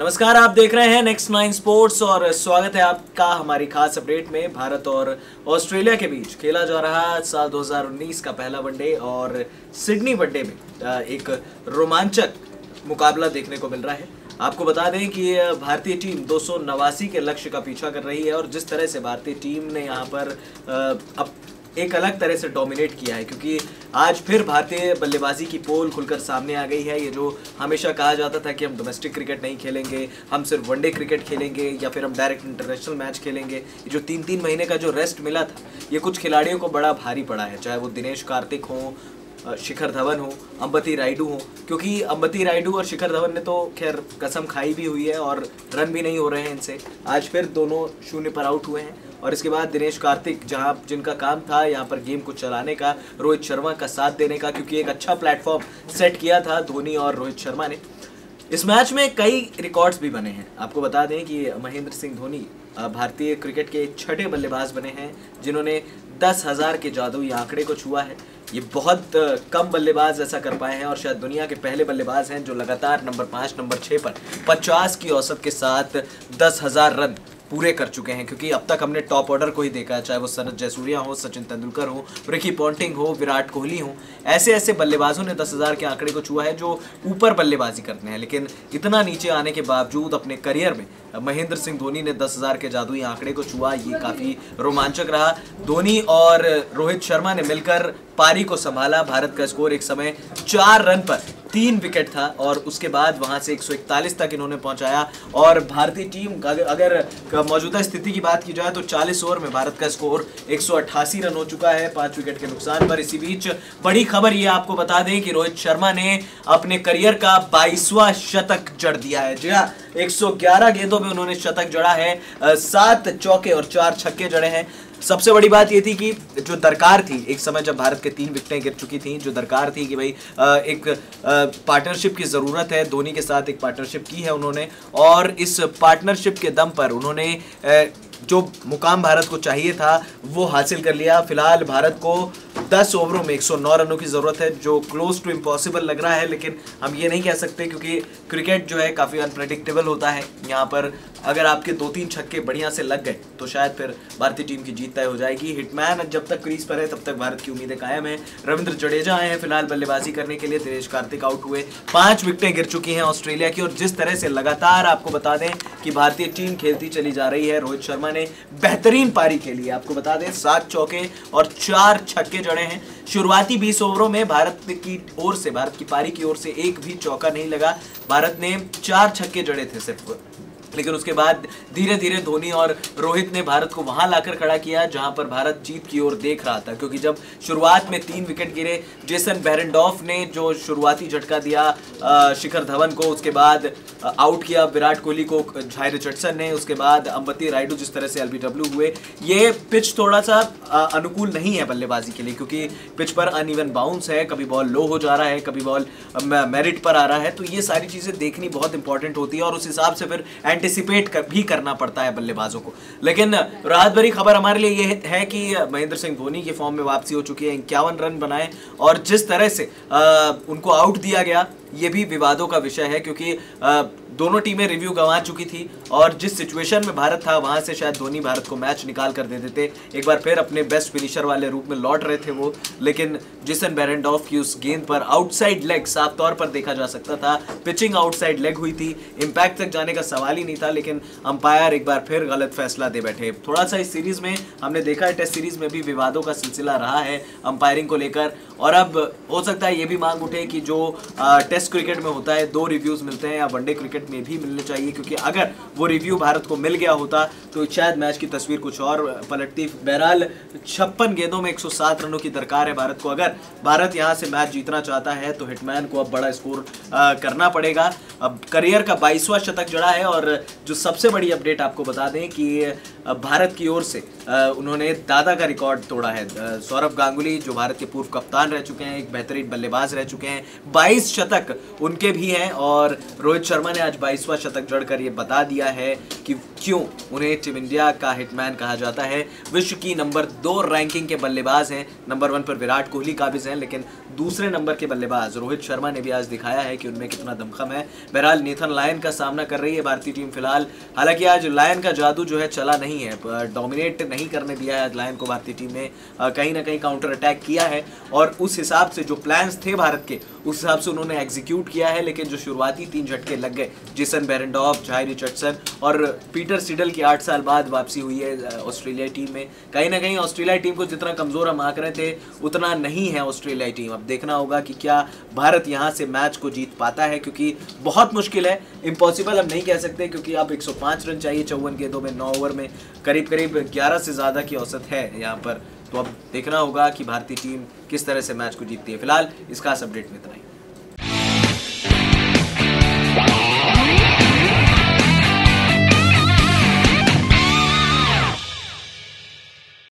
नमस्कार, आप देख रहे हैं नेक्स्ट 9 स्पोर्ट्स और स्वागत है आपका हमारी खास अपडेट में। भारत और ऑस्ट्रेलिया के बीच खेला जा रहा साल 2019 का पहला वनडे और सिडनी वनडे में एक रोमांचक मुकाबला देखने को मिल रहा है। आपको बता दें कि भारतीय टीम 289 के लक्ष्य का पीछा कर रही है और जिस तरह से भारतीय टीम ने यहाँ पर अब एक अलग तरह से डोमिनेट किया है, क्योंकि आज फिर भारतीय बल्लेबाजी की पोल खुलकर सामने आ गई है। ये जो हमेशा कहा जाता था कि हम डोमेस्टिक क्रिकेट नहीं खेलेंगे, हम सिर्फ वनडे क्रिकेट खेलेंगे या फिर हम डायरेक्ट इंटरनेशनल मैच खेलेंगे, ये जो 3-3 महीने का जो रेस्ट मिला था ये कुछ खिलाड़ियों को बड़ा भारी पड़ा है, चाहे वो दिनेश कार्तिक हो, शिखर धवन हो, अंबती रायडू हो। क्योंकि अंबती रायडू और शिखर धवन ने तो खैर कसम खाई भी हुई है और रन भी नहीं हो रहे हैं इनसे। आज फिर दोनों 0 पर आउट हुए हैं और इसके बाद दिनेश कार्तिक, जहां जिनका काम था यहाँ पर गेम को चलाने का, रोहित शर्मा का साथ देने का, क्योंकि एक अच्छा प्लेटफॉर्म सेट किया था धोनी और रोहित शर्मा ने। इस मैच में कई रिकॉर्ड्स भी बने हैं। आपको बता दें कि महेंद्र सिंह धोनी भारतीय क्रिकेट के 6ठे बल्लेबाज बने हैं जिन्होंने 10,000 के जादुई आंकड़े को छुआ है। ये बहुत कम बल्लेबाज ऐसा कर पाए हैं और शायद दुनिया के पहले बल्लेबाज हैं जो लगातार नंबर 5, नंबर 6 पर 50 की औसत के साथ 10,000 रन पूरे कर चुके हैं। क्योंकि अब तक हमने टॉप ऑर्डर को ही देखा है, चाहे वो सनत जयसूर्या हो, सचिन तेंदुलकर हो, रिकी पॉन्टिंग हो, विराट कोहली हो। ऐसे ऐसे बल्लेबाजों ने 10,000 के आंकड़े को छुआ है जो ऊपर बल्लेबाजी करते हैं। लेकिन इतना नीचे आने के बावजूद अपने करियर में महेंद्र सिंह धोनी ने 10,000 के जादुई आंकड़े को छुआ। ये काफ़ी रोमांचक रहा। धोनी और रोहित शर्मा ने मिलकर पारी को संभाला। भारत का स्कोर एक समय 4 रन पर 3 विकेट था और उसके बाद वहां से 141 तक इन्होंने पहुंचाया। और भारतीय टीम अगर मौजूदा स्थिति की बात की जाए तो 40 ओवर में भारत का स्कोर 188 रन हो चुका है 5 विकेट के नुकसान पर। इसी बीच बड़ी खबर ये आपको बता दें कि रोहित शर्मा ने अपने करियर का 22वां शतक जड़ दिया है। जी हाँ, 111 गेंदों में उन्होंने शतक जड़ा है, 7 चौके और 4 छक्के जड़े हैं। सबसे बड़ी बात ये थी कि जो दरकार थी, एक समय जब भारत के 3 विकेटें गिर चुकी थी, जो दरकार थी कि भाई एक पार्टनरशिप की ज़रूरत है, धोनी के साथ एक पार्टनरशिप की है उन्होंने और इस पार्टनरशिप के दम पर उन्होंने जो मुकाम भारत को चाहिए था वो हासिल कर लिया। फिलहाल भारत को 10 ओवरों में 109 रनों की ज़रूरत है, जो क्लोज टू इम्पॉसिबल लग रहा है। लेकिन हम ये नहीं कह सकते क्योंकि क्रिकेट जो है काफ़ी अनप्रेडिक्टेबल होता है। यहाँ पर अगर आपके 2-3 छक्के बढ़िया से लग गए तो शायद फिर भारतीय टीम की जीत तय हो जाएगी। हिटमैन जब तक क्रीज पर है तब तक भारत की उम्मीदें कायम हैं। रविंद्र जडेजा आए हैं फिलहाल बल्लेबाजी करने के लिए, दिनेश कार्तिक आउट हुए, 5 विकेटें गिर चुकी हैं ऑस्ट्रेलिया की। और जिस तरह से लगातार आपको बता दें कि भारतीय टीम खेलती चली जा रही है, रोहित शर्मा ने बेहतरीन पारी खेली है। आपको बता दें 7 चौके और 4 छक्के जड़े हैं। शुरुआती 20 ओवरों में भारत की ओर से, भारत की पारी की ओर से एक भी चौका नहीं लगा। भारत ने 4 छक्के जड़े थे सिर्फ, लेकिन उसके बाद धीरे धीरे धोनी और रोहित ने भारत को वहां लाकर खड़ा किया जहां पर भारत जीत की ओर देख रहा था। क्योंकि जब शुरुआत में 3 विकेट गिरे, जेसन बेरेंडॉफ ने जो शुरुआती झटका दिया शिखर धवन को, उसके बाद आउट किया विराट कोहली को झाई रिचर्डसन ने, उसके बाद अंबती रायडू जिस तरह से LBW हुए। ये पिच थोड़ा सा अनुकूल नहीं है बल्लेबाजी के लिए, क्योंकि पिच पर अनइवन बाउंस है, कभी बॉल लो हो जा रहा है, कभी बॉल मेरिट पर आ रहा है। तो ये सारी चीज़ें देखनी बहुत इंपॉर्टेंट होती है और उस हिसाब से फिर एंटिसिपेट भी करना पड़ता है बल्लेबाजों को। लेकिन राहत भरी खबर हमारे लिए ये है कि महेंद्र सिंह धोनी की फॉर्म में वापसी हो चुकी है। 51 रन बनाए और जिस तरह से उनको आउट दिया गया ये भी विवादों का विषय है, क्योंकि दोनों टीमें रिव्यू गंवा चुकी थी और जिस सिचुएशन में भारत था वहां से शायद धोनी भारत को मैच निकाल कर दे देते। एक बार फिर अपने बेस्ट फिनिशर वाले रूप में लौट रहे थे वो, लेकिन जेसन बेरेंडॉफ की उस गेंद पर आउटसाइड लेग साफ तौर पर देखा जा सकता था। पिचिंग आउटसाइड लेग हुई थी, इंपैक्ट तक जाने का सवाल ही नहीं था, लेकिन अंपायर एक बार फिर गलत फैसला दे बैठे। थोड़ा सा इस सीरीज में हमने देखा है, टेस्ट सीरीज में भी विवादों का सिलसिला रहा है अंपायरिंग को लेकर। और अब हो सकता है ये भी मांग उठे कि जो टेस्ट क्रिकेट में होता है 2 रिव्यूज मिलते हैं या वनडे क्रिकेट में भी मिलने चाहिए, क्योंकि अगर वो रिव्यू भारत को मिल गया होता तो शायद मैच की तस्वीर कुछ और पलटती। बहरहाल 56 गेंदों में 107 रनों की दरकार है भारत को। अगर भारत यहां से मैच जीतना चाहता है तो हिटमैन को अब बड़ा स्कोर करना पड़ेगा। अब करियर का 22वां शतक जड़ा है और जो सबसे बड़ी अपडेट आपको बता दें कि भारत की ओर से उन्होंने दादा का रिकॉर्ड तोड़ा है। सौरभ गांगुली जो भारत के पूर्व कप्तान रह चुके हैं, एक बेहतरीन बल्लेबाज रह चुके हैं, 22 शतक उनके भी हैं और रोहित शर्मा ने आज 22वां शतक जड़कर ये बता दिया है कि क्यों उन्हें टीम इंडिया का हिटमैन कहा जाता है। विश्व की नंबर 2 रैंकिंग के बल्लेबाज हैं, नंबर 1 पर विराट कोहली काबिज हैं, लेकिन दूसरे नंबर के बल्लेबाज रोहित शर्मा ने भी आज दिखाया है कि उनमें कितना दमखम है। बहरहाल नेथन लायन का सामना कर रही है भारतीय टीम फिलहाल। हालांकि आज लायन का जादू जो है चला नहीं है, डोमिनेट नहीं करने दिया है आज लायन को भारतीय टीम ने, कहीं ना कहीं काउंटर अटैक किया है और उस हिसाब से जो प्लान्स थे भारत के उस हिसाब से उन्होंने एग्जीक्यूट किया है। लेकिन जो शुरुआती 3 झटके लग गए, जेसन बेरेंडॉर्फ, जाहिर रिचर्डसन और पीटर सिडल की 8 साल बाद वापसी हुई है ऑस्ट्रेलियाई टीम में। कहीं ना कहीं ऑस्ट्रेलियाई टीम को जितना कमजोर हम आंक रहे थे उतना नहीं है ऑस्ट्रेलियाई टीम। अब देखना होगा कि क्या भारत यहां से मैच को जीत पाता है, क्योंकि बहुत मुश्किल है, इम्पॉसिबल हम नहीं कह सकते, क्योंकि अब 105 रन चाहिए 54 गेंदों में, 9 ओवर में करीब करीब 11 से ज़्यादा की औसत है यहाँ पर। तो अब देखना होगा कि भारतीय टीम किस तरह से मैच को जीतती है। फिलहाल इस खास अपडेट में इतना ही।